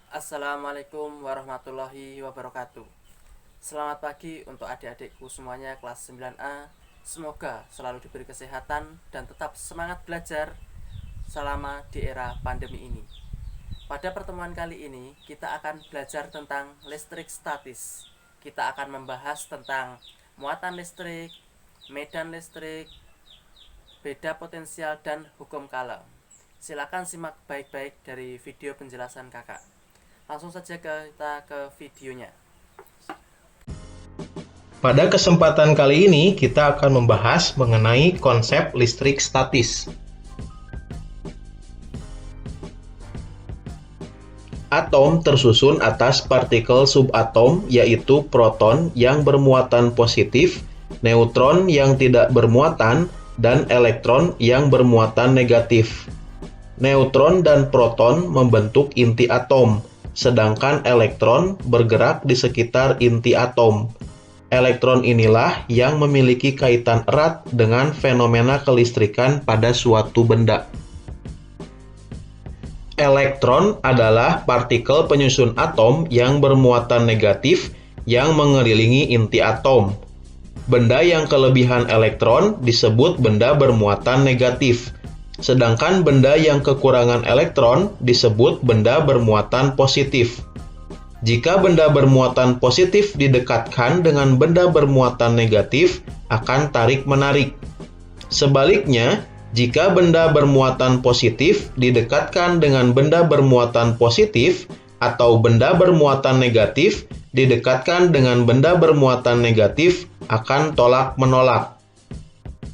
Assalamualaikum warahmatullahi wabarakatuh. Selamat pagi untuk adik-adikku semuanya kelas 9A. Semoga selalu diberi kesehatan dan tetap semangat belajar selama di era pandemi ini. Pada pertemuan kali ini kita akan belajar tentang listrik statis. Kita akan membahas tentang muatan listrik, medan listrik, beda potensial dan hukum Coulomb. Silakan simak baik-baik dari video penjelasan kakak. Langsung saja kita ke videonya. Pada kesempatan kali ini, kita akan membahas mengenai konsep listrik statis. Atom tersusun atas partikel subatom, yaitu proton yang bermuatan positif, neutron yang tidak bermuatan, dan elektron yang bermuatan negatif. Neutron dan proton membentuk inti atom, sedangkan elektron bergerak di sekitar inti atom. Elektron inilah yang memiliki kaitan erat dengan fenomena kelistrikan pada suatu benda. Elektron adalah partikel penyusun atom yang bermuatan negatif yang mengelilingi inti atom. Benda yang kelebihan elektron disebut benda bermuatan negatif, sedangkan benda yang kekurangan elektron disebut benda bermuatan positif. Jika benda bermuatan positif didekatkan dengan benda bermuatan negatif, akan tarik-menarik. Sebaliknya, jika benda bermuatan positif didekatkan dengan benda bermuatan positif, atau benda bermuatan negatif didekatkan dengan benda bermuatan negatif, akan tolak-menolak.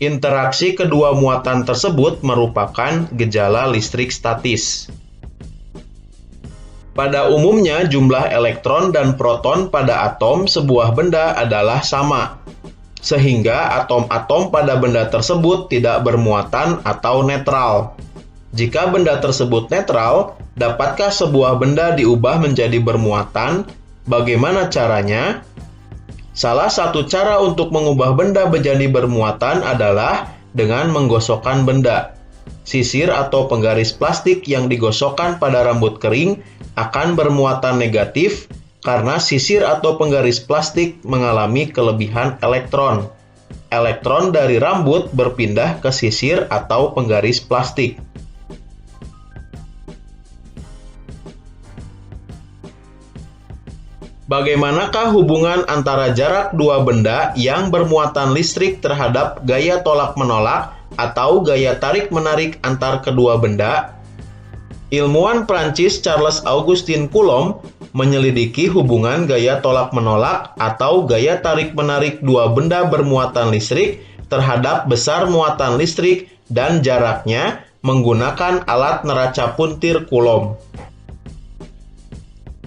Interaksi kedua muatan tersebut merupakan gejala listrik statis. Pada umumnya, jumlah elektron dan proton pada atom sebuah benda adalah sama, sehingga atom-atom pada benda tersebut tidak bermuatan atau netral. Jika benda tersebut netral, dapatkah sebuah benda diubah menjadi bermuatan? Bagaimana caranya? Salah satu cara untuk mengubah benda menjadi bermuatan adalah dengan menggosokkan benda. Sisir atau penggaris plastik yang digosokkan pada rambut kering akan bermuatan negatif karena sisir atau penggaris plastik mengalami kelebihan elektron. Elektron dari rambut berpindah ke sisir atau penggaris plastik. Bagaimanakah hubungan antara jarak dua benda yang bermuatan listrik terhadap gaya tolak-menolak atau gaya tarik-menarik antar kedua benda? Ilmuwan Prancis Charles Augustin Coulomb menyelidiki hubungan gaya tolak-menolak atau gaya tarik-menarik dua benda bermuatan listrik terhadap besar muatan listrik dan jaraknya menggunakan alat neraca puntir Coulomb.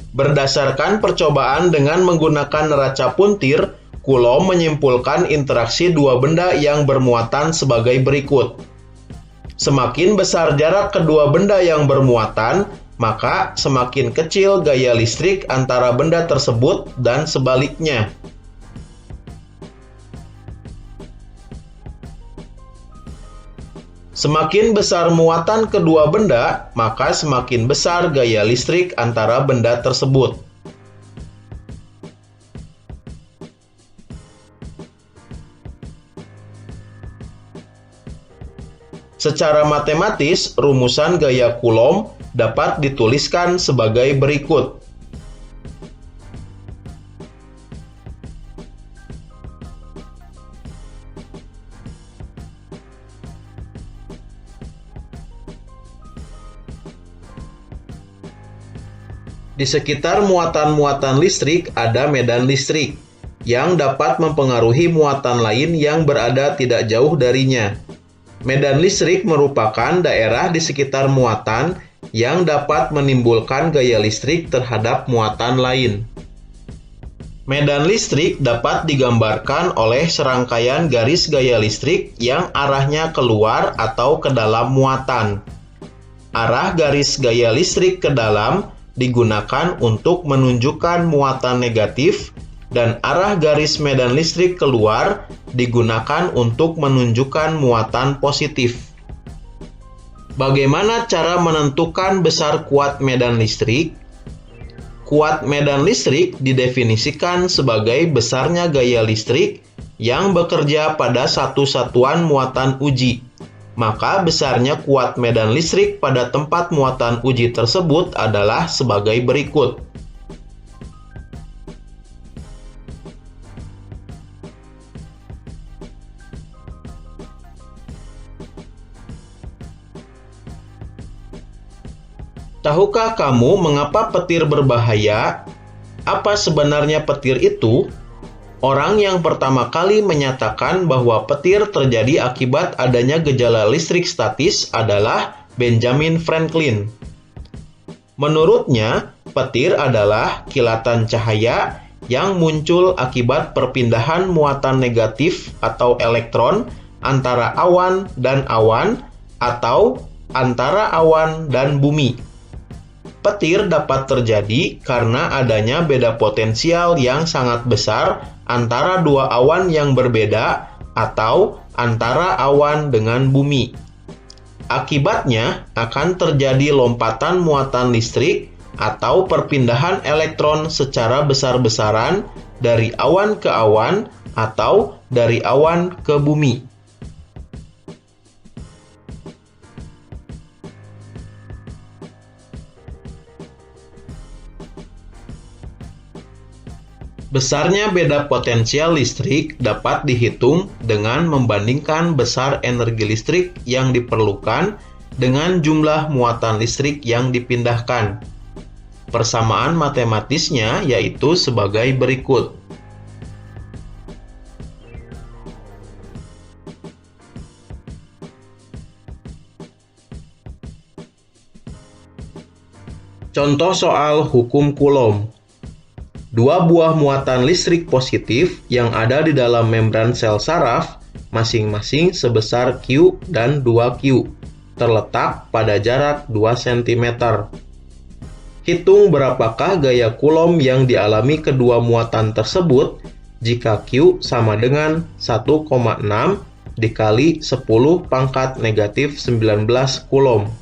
Berdasarkan percobaan dengan menggunakan neraca puntir, Coulomb menyimpulkan interaksi dua benda yang bermuatan sebagai berikut. Semakin besar jarak kedua benda yang bermuatan, maka semakin kecil gaya listrik antara benda tersebut dan sebaliknya. Semakin besar muatan kedua benda, maka semakin besar gaya listrik antara benda tersebut. Secara matematis, rumusan gaya Coulomb dapat dituliskan sebagai berikut. Di sekitar muatan-muatan listrik ada medan listrik, yang dapat mempengaruhi muatan lain yang berada tidak jauh darinya. Medan listrik merupakan daerah di sekitar muatan yang dapat menimbulkan gaya listrik terhadap muatan lain. Medan listrik dapat digambarkan oleh serangkaian garis gaya listrik yang arahnya keluar atau ke dalam muatan. Arah garis gaya listrik ke dalam digunakan untuk menunjukkan muatan negatif, dan arah garis medan listrik keluar digunakan untuk menunjukkan muatan positif. Bagaimana cara menentukan besar kuat medan listrik? Kuat medan listrik didefinisikan sebagai besarnya gaya listrik yang bekerja pada satu satuan muatan uji. Maka besarnya kuat medan listrik pada tempat muatan uji tersebut adalah sebagai berikut. Tahukah kamu mengapa petir berbahaya? Apa sebenarnya petir itu? Orang yang pertama kali menyatakan bahwa petir terjadi akibat adanya gejala listrik statis adalah Benjamin Franklin. Menurutnya, petir adalah kilatan cahaya yang muncul akibat perpindahan muatan negatif atau elektron antara awan dan awan atau antara awan dan bumi. Petir dapat terjadi karena adanya beda potensial yang sangat besar antara dua awan yang berbeda atau antara awan dengan bumi. Akibatnya akan terjadi lompatan muatan listrik atau perpindahan elektron secara besar-besaran dari awan ke awan atau dari awan ke bumi. Besarnya beda potensial listrik dapat dihitung dengan membandingkan besar energi listrik yang diperlukan dengan jumlah muatan listrik yang dipindahkan. Persamaan matematisnya yaitu sebagai berikut. Contoh soal hukum Coulomb. Dua buah muatan listrik positif yang ada di dalam membran sel saraf, masing-masing sebesar Q dan 2Q, terletak pada jarak 2 cm. Hitung berapakah gaya Coulomb yang dialami kedua muatan tersebut jika Q sama dengan 1,6 dikali 10 pangkat negatif 19 Coulomb.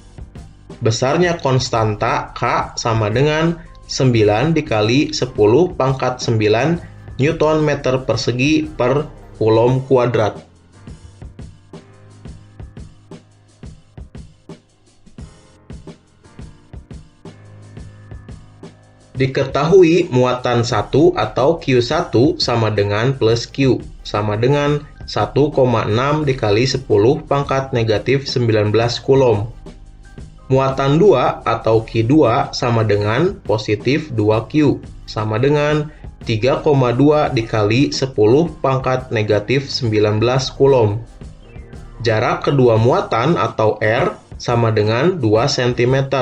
Besarnya konstanta K sama dengan 9 dikali 10 pangkat 9 Newton meter persegi per Coulomb kuadrat. Diketahui muatan 1 atau Q1 sama dengan plus Q, sama dengan 1,6 dikali 10 pangkat negatif 19 Coulomb. Muatan 2 atau Q2 sama dengan positif 2Q, sama dengan 3,2 dikali 10 pangkat negatif 19 Coulomb. Jarak kedua muatan atau R sama dengan 2 cm,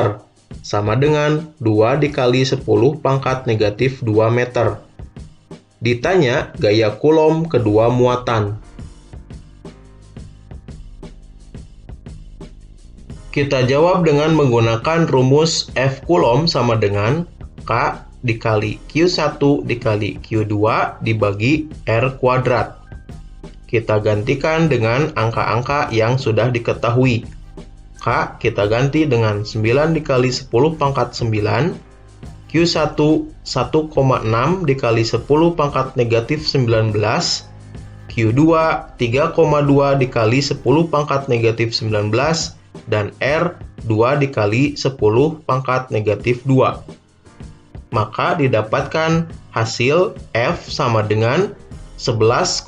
sama dengan 2 dikali 10 pangkat negatif 2 meter. Ditanya gaya Coulomb kedua muatan. Kita jawab dengan menggunakan rumus F Coulomb sama dengan K dikali Q1 dikali Q2 dibagi R kuadrat. Kita gantikan dengan angka-angka yang sudah diketahui. K kita ganti dengan 9 dikali 10 pangkat 9, Q1 1,6 dikali 10 pangkat negatif 19, Q2 3,2 dikali 10 pangkat negatif 19, dan R 2 dikali 10 pangkat negatif 2. Maka didapatkan hasil F sama dengan 11,52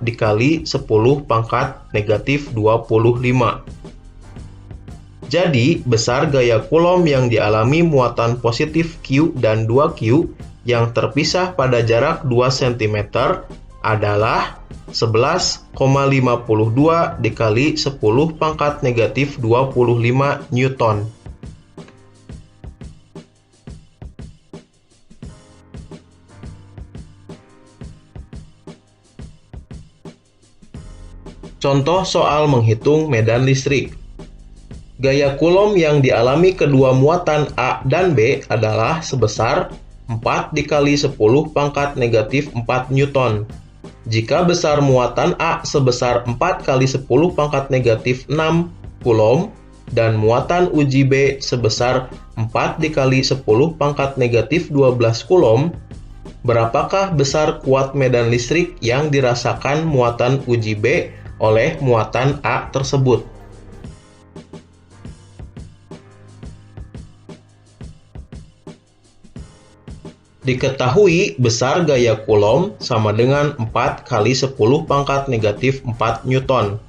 dikali 10 pangkat negatif 25. Jadi, besar gaya Coulomb yang dialami muatan positif Q dan 2Q yang terpisah pada jarak 2 cm adalah 11,52 dikali 10 pangkat negatif 25 Newton. Contoh soal menghitung medan listrik. Gaya Coulomb yang dialami kedua muatan A dan B adalah sebesar 4 dikali 10 pangkat negatif 4 Newton. Jika besar muatan A sebesar 4 kali 10 pangkat negatif 6 Coulomb, dan muatan uji B sebesar 4 dikali 10 pangkat negatif 12 Coulomb, berapakah besar kuat medan listrik yang dirasakan muatan uji B oleh muatan A tersebut? Diketahui besar gaya Coulomb sama dengan 4 kali 10 pangkat negatif 4 Newton.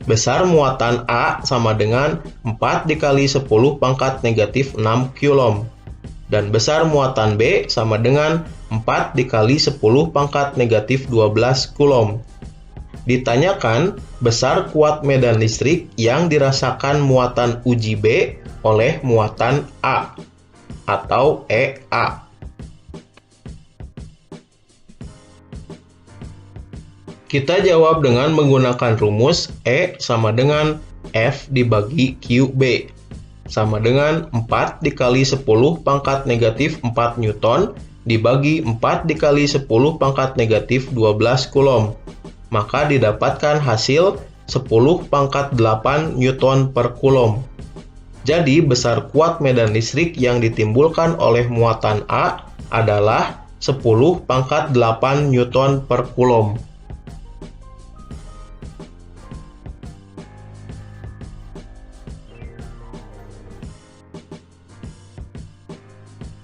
Besar muatan A sama dengan 4 dikali 10 pangkat negatif 6 Coulomb. Dan besar muatan B sama dengan 4 dikali 10 pangkat negatif 12 Coulomb. Ditanyakan besar kuat medan listrik yang dirasakan muatan uji B oleh muatan A atau EA. Kita jawab dengan menggunakan rumus E sama dengan F dibagi QB sama dengan 4 dikali 10 pangkat negatif 4 Newton dibagi 4 dikali 10 pangkat negatif 12 Coulomb. Maka didapatkan hasil 10 pangkat 8 Newton per Coulomb. Jadi besar kuat medan listrik yang ditimbulkan oleh muatan A adalah 10 pangkat 8 Newton per Coulomb.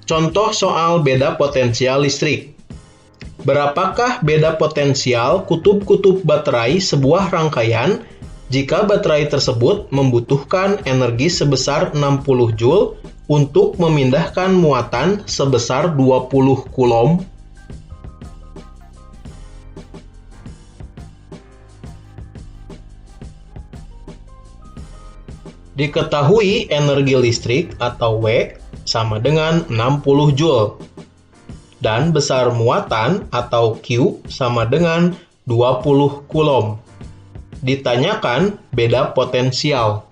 Contoh soal beda potensial listrik. Berapakah beda potensial kutub-kutub baterai sebuah rangkaian jika baterai tersebut membutuhkan energi sebesar 60 Joule untuk memindahkan muatan sebesar 20 Coulomb? Diketahui energi listrik atau W sama dengan 60 Joule. Dan besar muatan atau Q sama dengan 20 Coulomb. Ditanyakan beda potensial.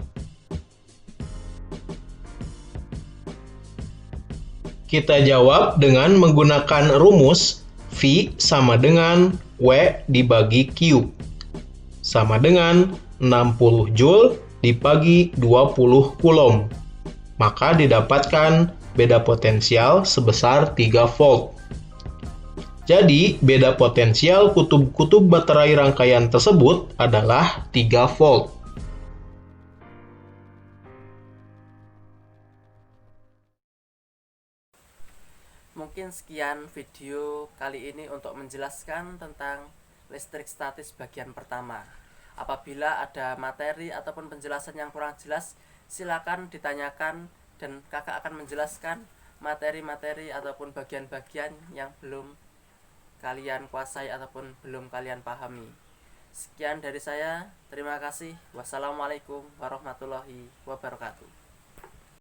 Kita jawab dengan menggunakan rumus V sama dengan W dibagi Q. Sama dengan 60 Joule dibagi 20 Coulomb. Maka didapatkan beda potensial sebesar 3 volt. Jadi, beda potensial kutub-kutub baterai rangkaian tersebut adalah 3 volt. Mungkin sekian video kali ini untuk menjelaskan tentang listrik statis bagian pertama. Apabila ada materi ataupun penjelasan yang kurang jelas, silakan ditanyakan dan kakak akan menjelaskan materi-materi ataupun bagian-bagian yang belum kalian kuasai ataupun belum kalian pahami. Sekian dari saya, terima kasih. Wassalamualaikum warahmatullahi wabarakatuh.